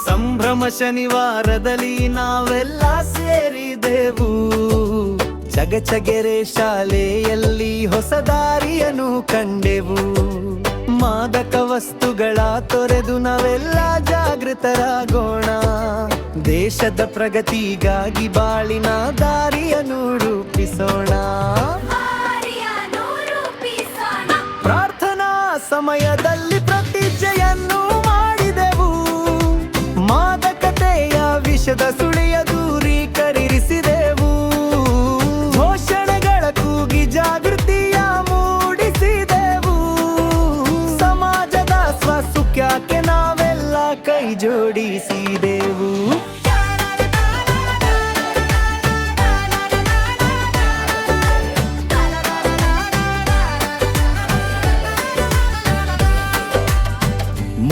ಸಂಭ್ರಮ ಶನಿವಾರದಲ್ಲಿ ನಾವೆಲ್ಲ ಸೇರಿದೆವು. ಚಗಚಗೆರೆ ಶಾಲೆಯಲ್ಲಿ ಹೊಸ ದಾರಿಯನ್ನು ಕಂಡೆವು. ಮಾದಕ ವಸ್ತುಗಳ ತೊರೆದು ನಾವೆಲ್ಲ ಜಾಗೃತರಾಗೋಣ. ದೇಶದ ಪ್ರಗತಿಗಾಗಿ ಬಾಳಿನ ದಾರಿಯನ್ನು ರೂಪಿಸೋಣ. ಪ್ರಾರ್ಥನಾ ಸಮಯದಲ್ಲಿ ಪ್ರತಿಜ್ಞೆಯನ್ನು ಮಾಡಿದೆವು. ಮಾದಕತೆಯ ವಿಷದ ಸುಳಿಯ ದೂರೀಕರಿಸಿದೆವು. ಘೋಷಣೆಗಳ ಕೂಗಿ ಜಾಗೃತಿಯ ಮೂಡಿಸಿದೆವು. ಸಮಾಜದ ಸ್ವಸುಖ್ಯಕ್ಕೆ ನಾವೆಲ್ಲ ಕೈ ಜೋಡಿಸಿದೆವು.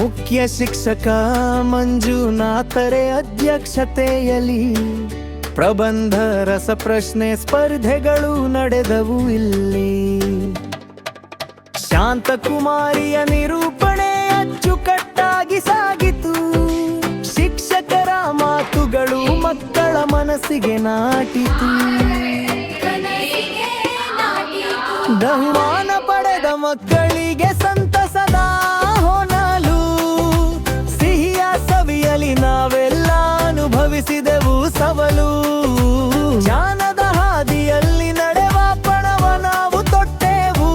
ಮುಖ್ಯ ಶಿಕ್ಷಕ ಮಂಜುನಾಥರೇ ಅಧ್ಯಕ್ಷತೆಯಲ್ಲಿ ಪ್ರಬಂಧ ರಸಪ್ರಶ್ನೆ ಸ್ಪರ್ಧೆಗಳು ನಡೆದವು ಇಲ್ಲಿ. ಶಾಂತಕುಮಾರಿಯ ನಿರೂಪಣೆ ಅಚ್ಚುಕಟ್ಟಾಗಿ ಸಾಗಿತು. ಶಿಕ್ಷಕರ ಮಾತುಗಳು ಮಕ್ಕಳ ಮನಸ್ಸಿಗೆ ನಾಟಿತು. ಬಹುಮಾನ ಪಡೆದ ಮಕ್ಕಳಿಗೆ ಸಂತಸದ ಹೊನಲು. ಸಿಹಿಯ ಸವಿಯಲಿ ನಾವೆಲ್ಲ ಅನುಭವಿಸಿದೆವು ಸವಲು. ಜ್ಞಾನದ ಹಾದಿಯಲ್ಲಿ ನಡೆವ ಪಣವ ನಾವು ತೊಟ್ಟೆವು.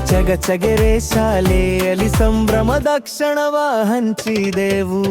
ಚಗಚಗೆರೆ ಶಾಲೆಯಲ್ಲಿ ಸಂಭ್ರಮದ ಕ್ಷಣವ ಹಂಚಿದೆವು.